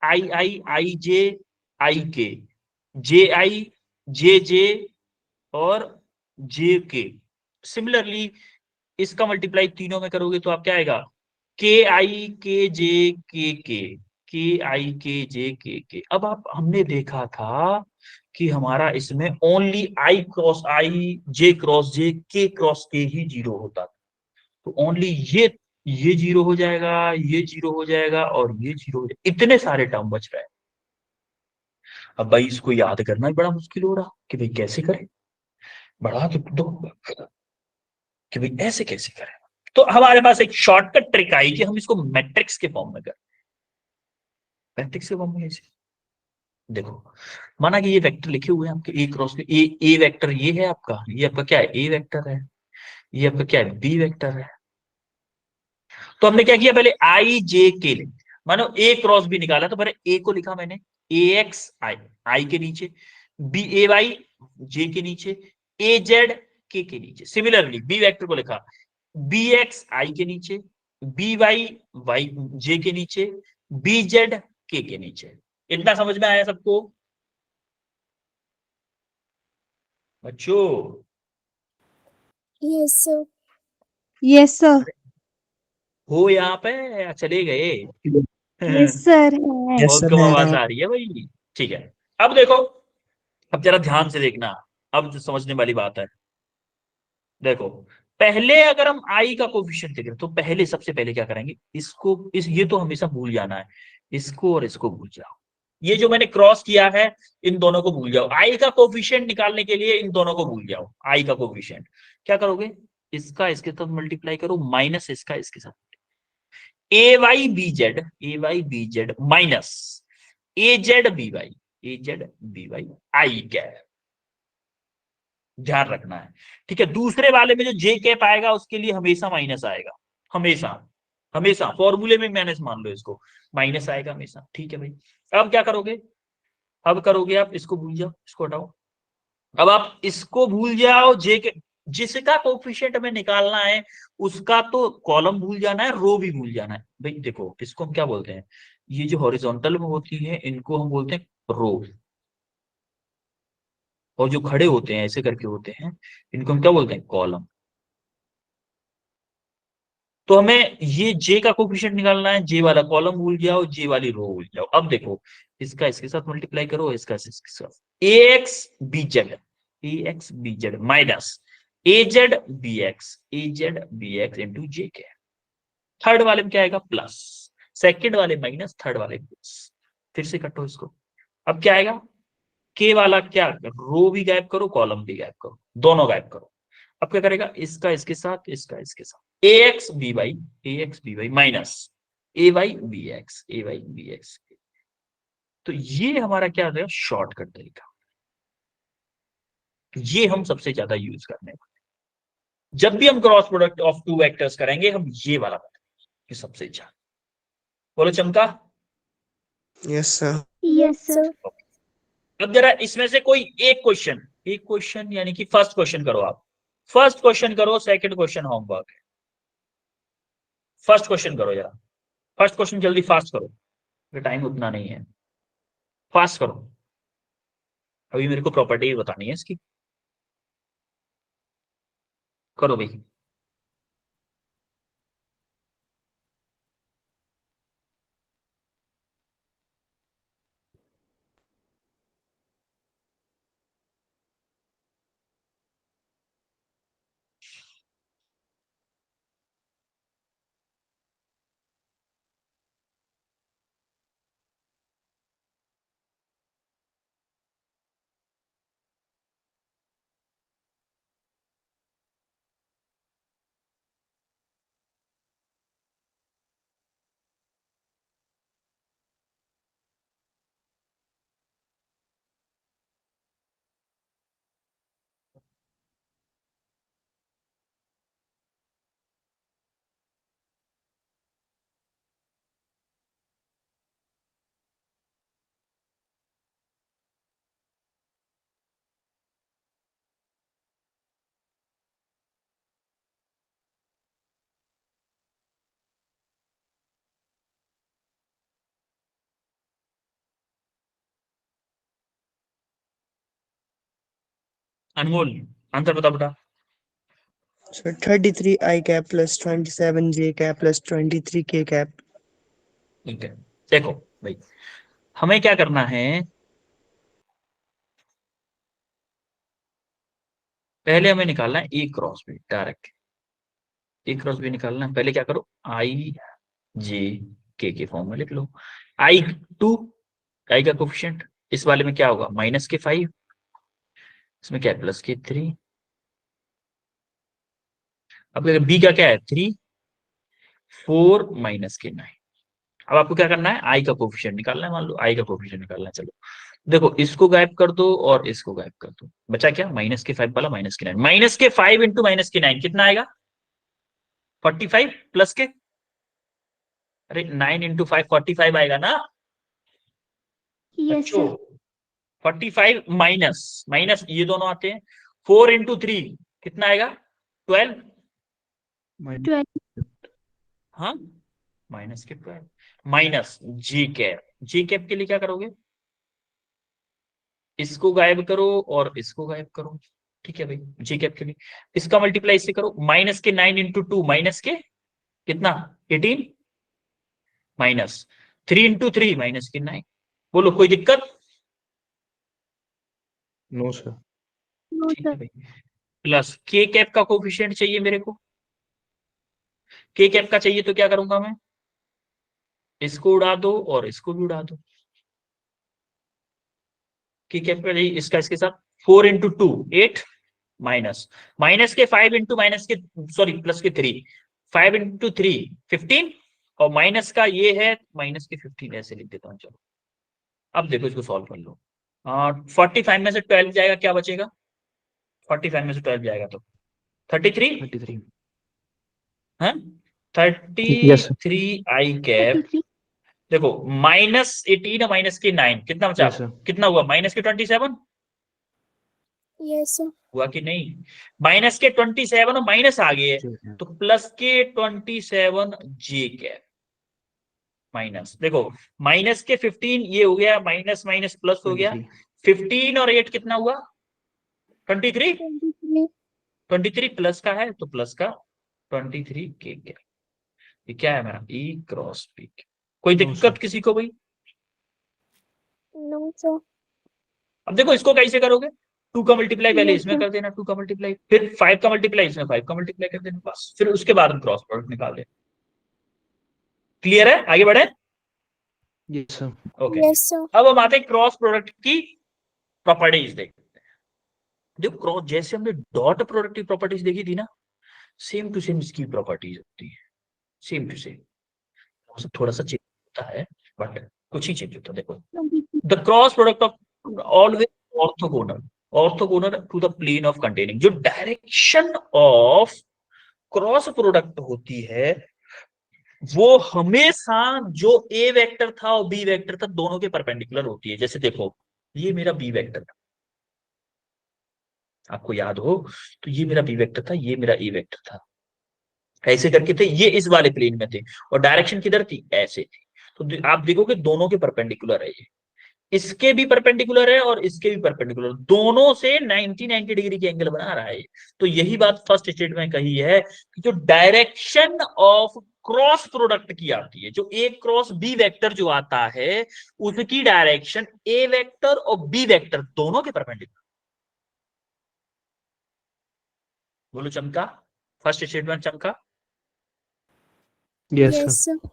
Speaker 1: आई आई आई जे आई के, जे आई जे जे और जे के। सिमिलरली इसका मल्टीप्लाई तीनों में करोगे तो आप क्या आएगा, के आई के जे के आई के जे के। अब आप हमने देखा था कि हमारा इसमें only I cross I, J cross J, K cross के ही जीरो होता था। तो ओनली ये जीरो हो जाएगा, ये जीरो हो जाएगा और ये जीरो हो जाएगा, इतने सारे टर्म बच रहे हैं। अब भाई इसको याद करना ही बड़ा मुश्किल हो रहा कि भाई कैसे करें, बढ़ा तो दो कि भाई ऐसे कैसे करें। तो हमारे पास एक शॉर्टकट ट्रिक आई कि हम इसको मैट्रिक्स के फॉर्म में करें। मैट्रिक्स के फॉर्म में कैसे? देखो माना कि ये वेक्टर लिखे हुए हैं आपके ए क्रॉस के, ए वेक्टर ये है आपका, ये आपका क्या है, ए वेक्टर है, ये आपका क्या है, बी वेक्टर है। तो हमने क्या किया, पहले आई जे के ले, मानो ए क्रॉस बी निकाला तो पहले ए को लिखा मैंने ए एक्स आई के नीचे, बी ए वाई जे के नीचे, ए जेड के नीचे। सिमिलरली बी वेक्टर को लिखा बी एक्स आई के नीचे, बी वाई वाई जे के नीचे, बी जेड के नीचे। इतना समझ में आया सबको बच्चों?
Speaker 2: Yes, sir.
Speaker 5: Yes sir.
Speaker 1: हो यहाँ पे या चले गए?
Speaker 5: यस सर है।
Speaker 4: Yes,
Speaker 1: बहुत
Speaker 4: sir,
Speaker 1: कम
Speaker 4: है
Speaker 1: आवाज
Speaker 4: ना।
Speaker 1: आ रही है भाई। ठीक है, अब देखो, अब जरा ध्यान से देखना, अब जो समझने वाली बात है। देखो, पहले अगर हम आई का कोफिशिएंट देखें तो पहले सबसे पहले क्या करेंगे, इसको ये तो हमेशा भूल जाना है, इसको और इसको भूल जाओ। ये जो मैंने क्रॉस किया है इन दोनों को भूल जाओ। आई का कोफिशिएंट निकालने के लिए इन दोनों को भूल जाओ। आई का कोफिशिएंट क्या करोगे, इसका इसके साथ मल्टीप्लाई करो माइनस इसका इसके साथ, ए वाई बी जेड माइनस ए जेड बी वाई आई कैप। ध्यान रखना है, ठीक है। दूसरे वाले में जो जे कैप आएगा उसके लिए हमेशा माइनस आएगा, हमेशा हमेशा फॉर्मूले में माइनस मान लो इसको, माइनस आएगा हमेशा, ठीक है भाई। अब क्या करोगे, अब करोगे आप इसको भूल जाओ, इसको हटाओ। अब आप इसको भूल जाओ, जे के जिसका कोफिशिएंट हमें निकालना है उसका तो कॉलम भूल जाना है, रो भी भूल जाना है भाई। देखो इसको हम क्या बोलते हैं, ये जो हॉरिजॉन्टल में होती है इनको हम बोलते हैं रो, और जो खड़े होते हैं ऐसे करके होते हैं इनको हम क्या बोलते हैं, कॉलम। तो हमें ये जे का कोफिशिएंट निकालना है, जे वाला कॉलम भूल जाओ, जे वाली रो भूल जाओ। अब देखो, इसका इसके साथ मल्टीप्लाई करो, इसका इसके साथ, ए एक्स बी जेड माइनस ए जेड बी एक्स इंटू जे के। थर्ड वाले में क्या आएगा, प्लस, सेकंड वाले माइनस, थर्ड वाले प्लस। फिर से कटो इसको, अब क्या आएगा, के वाला क्या, रो भी गायब करो कॉलम भी गायब करो, दोनों गायब करो। अब क्या करेगा, इसका इसके साथ, इसका इसके साथ, ए एक्स बी वाई माइनस ए वाई बी एक्स। तो ये हमारा क्या है, शॉर्टकट तरीका। ये हम सबसे ज्यादा यूज करने वाले, जब भी हम cross product of two vectors करेंगे हम ये वाला करेंगे, ये सबसे ज्यादा। बोलो चमका।
Speaker 4: Yes, sir.
Speaker 5: Yes sir.
Speaker 2: sir.
Speaker 1: अब जरा इसमें से कोई एक क्वेश्चन यानी कि फर्स्ट क्वेश्चन करो आप, फर्स्ट क्वेश्चन करो, सेकंड क्वेश्चन होमवर्क है। फर्स्ट क्वेश्चन करो जरा, फर्स्ट क्वेश्चन जल्दी फास्ट करो, टाइम उतना नहीं है, फास्ट करो। अभी मेरे को प्रॉपर्टी बतानी है इसकी, करो भाई। अनमोल आंसर बता बेटा।
Speaker 4: So 33 I cap plus 27 J cap plus 23 K cap.
Speaker 1: ठीक है, देखो भाई हमें क्या करना है, पहले हमें निकालना है ए क्रॉस बी, डायरेक्ट ए क्रॉस बी निकालना है। पहले क्या करो, आई जे के फॉर्म में लिख लो। आई 2, आई का कोफिशिएंट इस वाले में क्या होगा, माइनस के 5, इसमें क्या है प्लस के 3। अब बी का क्या है 3, 4 माइनस के 9। अब आपको क्या करना है, आई का कोफिशिएंट निकालना है, मान लो आई का कोफिशिएंट निकालना है। चलो देखो, इसको गायब कर दो और इसको गायब कर दो, बचा क्या, माइनस के 5 वाला माइनस के 9, माइनस के 5 इंटू माइनस के 9 कितना आएगा, 45 प्लस के अरे 9 इंटू 5 45 आएगा ना
Speaker 5: Yes,
Speaker 1: बच्चों।
Speaker 5: sir.
Speaker 1: 45 माइनस माइनस ये दोनों आते हैं। 4 इंटू 3 कितना आएगा 12।
Speaker 3: Minus
Speaker 5: 12.
Speaker 1: हाँ माइनस के 12 माइनस जी कैप के लिए क्या करोगे, इसको गायब करो और इसको गायब करो, ठीक है भाई। जी कैप के लिए इसका मल्टीप्लाई इससे करो, माइनस के 9 इंटू 2 माइनस के कितना 18 माइनस 3 इंटू 3 माइनस के 9। बोलो कोई दिक्कत?
Speaker 3: No, sir.
Speaker 5: No,
Speaker 1: ठीक है
Speaker 5: sir.
Speaker 1: भाई। प्लस के कैप का कोफिशिएंट चाहिए मेरे को, के कैप का चाहिए तो क्या करूंगा मैं, इसको उड़ा दो और इसको भी उड़ा दो। के कैप का चाहिए इसका इसके साथ 4 इंटू 2 8 माइनस माइनस के 5 इंटू माइनस के सॉरी प्लस के 3 5 इंटू 3 15 और माइनस का ये है माइनस के 15 ऐसे लिख देता हूँ। चलो अब देखो इसको सॉल्व कर लो। 45 में से 12 जाएगा क्या बचेगा, 45 में से 12 जाएगा तो 33
Speaker 3: 33.
Speaker 1: है
Speaker 3: Yes, sir.
Speaker 1: 33 आई कैप।
Speaker 5: 33.
Speaker 1: देखो माइनस 18 और माइनस के 9 कितना बचा,
Speaker 3: Yes, sir.
Speaker 1: कितना हुआ माइनस के 27
Speaker 2: Yes, sir.
Speaker 1: हुआ कि नहीं, माइनस के 27 और माइनस आ गए तो प्लस के 27 जे कैप माइनस। देखो माइनस के 15 ये हो गया माइनस माइनस प्लस हो गया
Speaker 3: 23.
Speaker 1: 15 और 8 कितना हुआ 23
Speaker 2: 23.
Speaker 1: 23 प्लस का है तो प्लस का 23 के कैप। ये क्या है मेरा ई क्रॉस पी। कोई
Speaker 3: No,
Speaker 1: दिक्कत
Speaker 3: sir.
Speaker 1: किसी को भाई?
Speaker 2: No, sir.
Speaker 1: अब देखो इसको कैसे करोगे, 2 का मल्टीप्लाई पहले
Speaker 5: Yes,
Speaker 1: इसमें
Speaker 5: sir.
Speaker 1: कर देना 2 का मल्टीप्लाई, फिर 5 का मल्टीप्लाई इसमें 5 का मल्टीप्लाई कर देना बस, फिर उसके बाद हम क्रॉस प्रोडक्ट निकाल दें। क्लियर है, आगे बढ़े?
Speaker 3: Yes, sir.
Speaker 1: Okay
Speaker 2: Yes, sir.
Speaker 1: अब हम आते हैं क्रॉस प्रोडक्ट की प्रॉपर्टीज देखते हैं। देखो क्रॉस जैसे हमने डॉट प्रोडक्ट की प्रॉपर्टीज देखी थी ना, सेम टू सेम इसकी प्रॉपर्टीज होती है, सेम टू सेम। थोड़ा सा चेंज होता है बट कुछ ही चेंज होता है। देखो
Speaker 5: 23.
Speaker 1: The cross product of always orthogonal to the plane of containing. जो डायरेक्शन ऑफ क्रॉस प्रोडक्ट होती है वो हमेशा जो ए वेक्टर था और बी वेक्टर था दोनों के परपेंडिकुलर होती है। जैसे देखो ये मेरा बी वेक्टर था, आपको याद हो तो ये मेरा बी वेक्टर था, ये मेरा ए वेक्टर था, ऐसे करके थे, ये इस वाले प्लेन में थे और डायरेक्शन किधर थी ऐसे थी। तो आप देखोगे दोनों के परपेंडिकुलर है, ये इसके भी परपेंडिकुलर है और इसके भी परपेंडिकुलर, दोनों से 90 डिग्री के एंगल बना रहा है। तो यही बात फर्स्ट स्टेटमेंट में कही है कि जो डायरेक्शन ऑफ क्रॉस प्रोडक्ट की आती है, जो ए क्रॉस बी वेक्टर जो आता है उसकी डायरेक्शन ए वेक्टर और बी वेक्टर दोनों के परपेंडिकुलर। बोलो चमका, फर्स्ट स्टेटमेंट चमका।
Speaker 3: Yes,
Speaker 2: Yes,
Speaker 3: sir.
Speaker 2: sir.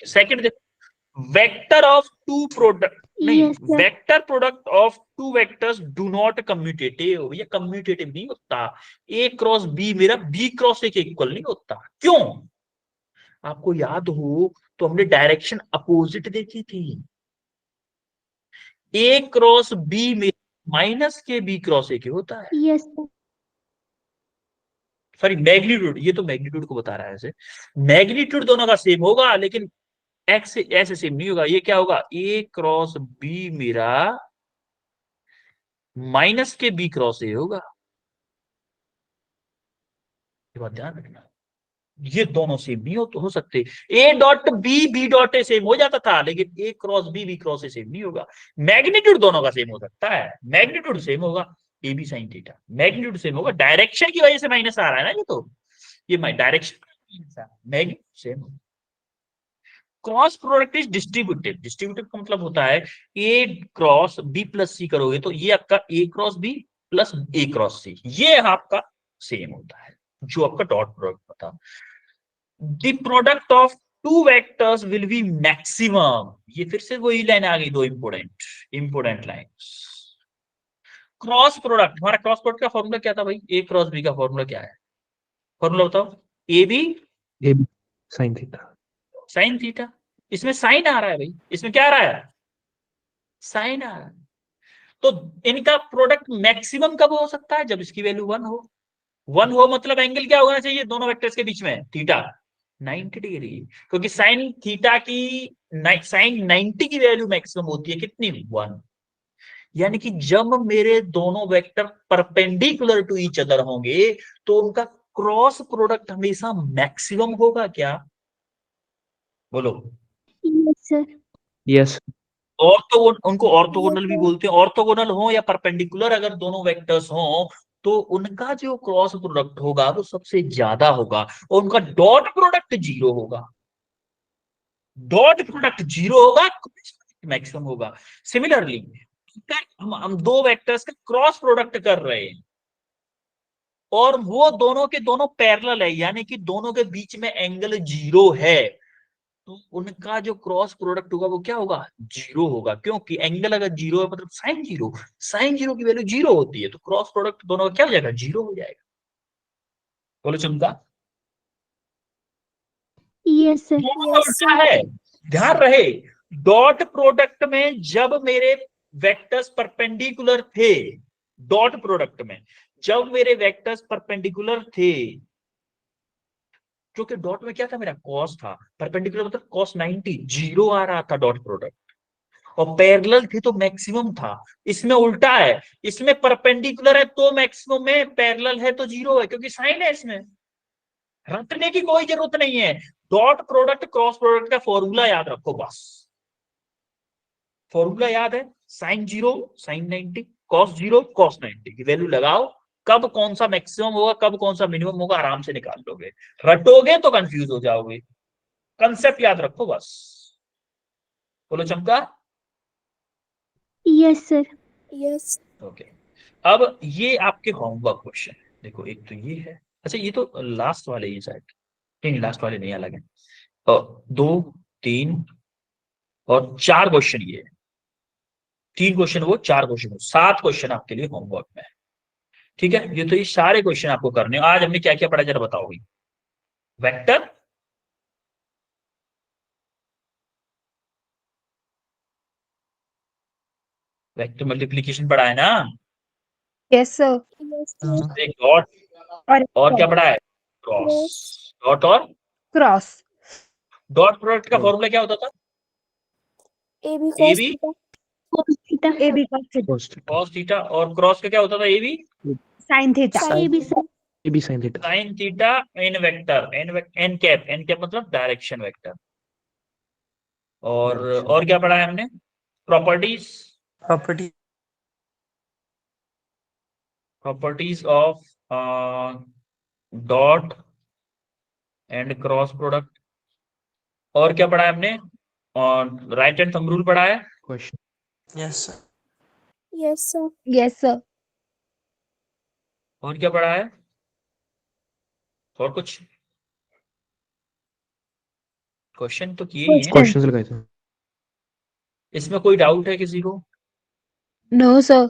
Speaker 1: Second देखो वेक्टर ऑफ टू प्रोडक्ट नहीं,
Speaker 5: Yes, sir.
Speaker 1: Vector product of two vectors do not commutative. ये कम्यूटेटिव नहीं होता, ए क्रॉस बी मेरा बी क्रॉस ए के इक्वल नहीं होता। क्यों? आपको याद हो तो हमने डायरेक्शन अपोजिट देखी थी, ए क्रॉस बी में माइनस के बी क्रॉस ए के होता है।
Speaker 5: Yes, sir.
Speaker 1: सॉरी मैग्नीट्यूड, ये तो मैग्नीट्यूड को बता रहा है ऐसे, मैग्नीट्यूड दोनों का सेम होगा लेकिन एक्स ऐसे सेम नहीं होगा। ये क्या होगा ए क्रॉस बी मेरा माइनस के बी क्रॉस ए होगा। ये बात ध्यान रखना, ये दोनों सेम नहीं हो सकते। A dot B B dot A same हो जाता था लेकिन A cross B B cross A same नहीं होगा। मैग्नीट्यूड दोनों का सेम हो सकता है, मैग्नीट्यूड सेम होगा A B sine theta, magnitude same होगा, डायरेक्शन की वजह से माइनस आ रहा है ना, ये तो ये डायरेक्शन मैग्नीट्यूड सेम होगा। Cross product is distributive, distributive का मतलब होता है ए क्रॉस बी प्लस सी करोगे तो ये आपका ए क्रॉस बी प्लस ए क्रॉस सी, ये आपका सेम होता है जो आपका डॉट प्रोडक्ट होता है। The product of two vectors will be maximum. ये फिर से वही लाइन आ गई, दो इंपोर्टेंट लाइंस। क्रॉस प्रोडक्ट, हमारा क्रॉस प्रोडक्ट का फॉर्मूला क्या था भाई, ए क्रॉस बी का फॉर्मूला क्या है, फॉर्मूला बताओ। A B
Speaker 3: A B sin theta.
Speaker 1: Sine theta, इसमें साइन आ रहा है भाई, इसमें क्या आ रहा है साइन आ रहा है। तो इनका प्रोडक्ट मैक्सिमम कब हो सकता है, जब इसकी वैल्यू 1 हो। 1 हो मतलब एंगल क्या होना चाहिए दोनों वेक्टर्स के बीच में, थीटा। 90 डिग्री, क्योंकि साइन थीटा की साइन 90 की वैल्यू मैक्सिमम होती है कितनी, 1। यानी कि जब मेरे दोनों vector perpendicular to each other होंगे तो उनका क्रॉस प्रोडक्ट हमेशा मैक्सिमम होगा क्या, बोलो।
Speaker 5: Yes, sir.
Speaker 3: Yes.
Speaker 1: उनको ऑर्थोगोनल भी बोलते हैं। ऑर्थोगोनल हो या परपेंडिकुलर, अगर दोनों वेक्टर्स हो तो उनका जो क्रॉस प्रोडक्ट होगा वो सबसे ज्यादा होगा और उनका डॉट प्रोडक्ट 0 होगा। डॉट प्रोडक्ट 0 होगा, मैक्सिमम होगा। सिमिलरली हम दो वेक्टर्स का क्रॉस प्रोडक्ट कर रहे हैं और वो दोनों के दोनों पैरेलल है, यानी कि दोनों के बीच में एंगल 0 है, तो उनका जो क्रॉस प्रोडक्ट होगा वो क्या होगा, 0 होगा। क्योंकि एंगल अगर 0 है मतलब साइन 0 की वैल्यू 0 होती है, तो क्रॉस प्रोडक्ट दोनों का क्या हो जाएगा, 0 हो जाएगा। बोलो चमका।
Speaker 5: Yes, sir.
Speaker 1: दोनों उल्टा है, ध्यान रहे। डॉट प्रोडक्ट में जब मेरे वेक्टर्स परपेंडिकुलर थे, डॉट प्रोडक्ट में जब मेरे वेक्टर्स परपेंडिकुलर थे, क्योंकि डॉट में क्या था, मेरा कॉस था, परपेंडिकुलर मतलब कॉस 90, 0 आ रहा था डॉट प्रोडक्ट, और पैरेलल थे तो मैक्सिमम था। इसमें उल्टा है, इसमें परपेंडिकुलर है तो मैक्सिमम है, पैरेलल है तो 0 है, क्योंकि साइन है। इसमें रटने की कोई जरूरत नहीं है। डॉट प्रोडक्ट क्रॉस प्रोडक्ट का फॉर्मूला याद रखो बस। फॉर्मूला याद है, साइन 0 साइन 90, कॉस 0 कॉस 90 की वैल्यू लगाओ, कब कौन सा मैक्सिमम होगा कब कौन सा मिनिमम होगा आराम से निकाल लोगे। रटोगे तो कंफ्यूज हो जाओगे, कंसेप्ट याद रखो बस। बोलो चमका।
Speaker 5: Yes, sir.
Speaker 2: Yes.
Speaker 1: ओके, अब ये आपके होमवर्क क्वेश्चन है। देखो एक तो ये है, अच्छा ये तो लास्ट वाले ही शायद, नहीं लास्ट वाले नहीं, अलग है। और 2 3 और 4 क्वेश्चन ये है, 3 क्वेश्चन वो 4 क्वेश्चन वो, 7 क्वेश्चन आपके लिए होमवर्क में है। ठीक है, ये तो ये सारे क्वेश्चन आपको करने। आज हमने क्या क्या पढ़ा जरा बताओ भाई। वेक्टर, वेक्टर मल्टीप्लिकेशन पढ़ा है ना,
Speaker 6: Yes, sir.
Speaker 2: Yes, sir.
Speaker 1: एक डॉट, और क्या पढ़ा है, क्रॉस। डॉट और
Speaker 6: Cross.
Speaker 1: डॉट प्रोडक्ट का फॉर्मूला क्या होता था,
Speaker 2: AB cos
Speaker 1: AB
Speaker 2: theta.
Speaker 5: Cos theta.
Speaker 6: AB cos theta.
Speaker 3: First.
Speaker 1: cos theta, और क्रॉस का क्या होता था, AB
Speaker 6: Sin theta.
Speaker 2: Sin
Speaker 5: AB, sir.
Speaker 3: AB sin theta.
Speaker 1: Sine theta in vector, N cap मतलब डायरेक्शन वेक्टर। और क्या पढ़ा है हमने, properties, properties of dot and cross product. और क्या पढ़ा है हमने, राइट हैंड थंब रूल पढ़ा है।
Speaker 3: Question.
Speaker 4: Yes, sir.
Speaker 2: Yes, sir.
Speaker 6: Yes, sir.
Speaker 1: और क्या पढ़ा है, और कुछ क्वेश्चन तो किए ही हैं।
Speaker 3: Questions लगाए थे.
Speaker 1: इसमें कोई डाउट है किसी को,
Speaker 6: No, sir.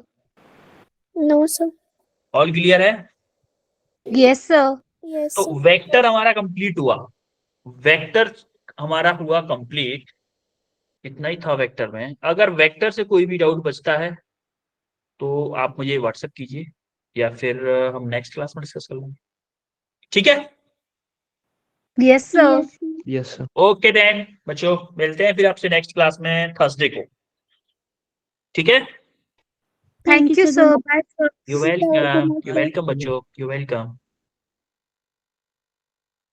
Speaker 2: No, sir.
Speaker 1: All clear है।
Speaker 6: Yes, sir.
Speaker 2: Yes,
Speaker 1: तो
Speaker 2: sir.
Speaker 1: वेक्टर हमारा कंप्लीट हुआ, वेक्टर हमारा हुआ कंप्लीट, इतना ही था वेक्टर में। अगर वेक्टर से कोई भी डाउट बचता है तो आप मुझे व्हाट्सएप कीजिए, या फिर हम नेक्स्ट क्लास में डिस्कस कर लेंगे, ठीक है।
Speaker 6: Yes, sir.
Speaker 5: Yes, sir.
Speaker 3: Yes, sir.
Speaker 1: Okay then बच्चों, मिलते हैं फिर आपसे नेक्स्ट क्लास में थर्सडे को, ठीक है।
Speaker 6: Thank you, sir. Bye, sir.
Speaker 1: You
Speaker 2: Good
Speaker 1: welcome,
Speaker 2: night,
Speaker 1: you
Speaker 2: sir.
Speaker 1: Welcome बच्चों, यू वेलकम।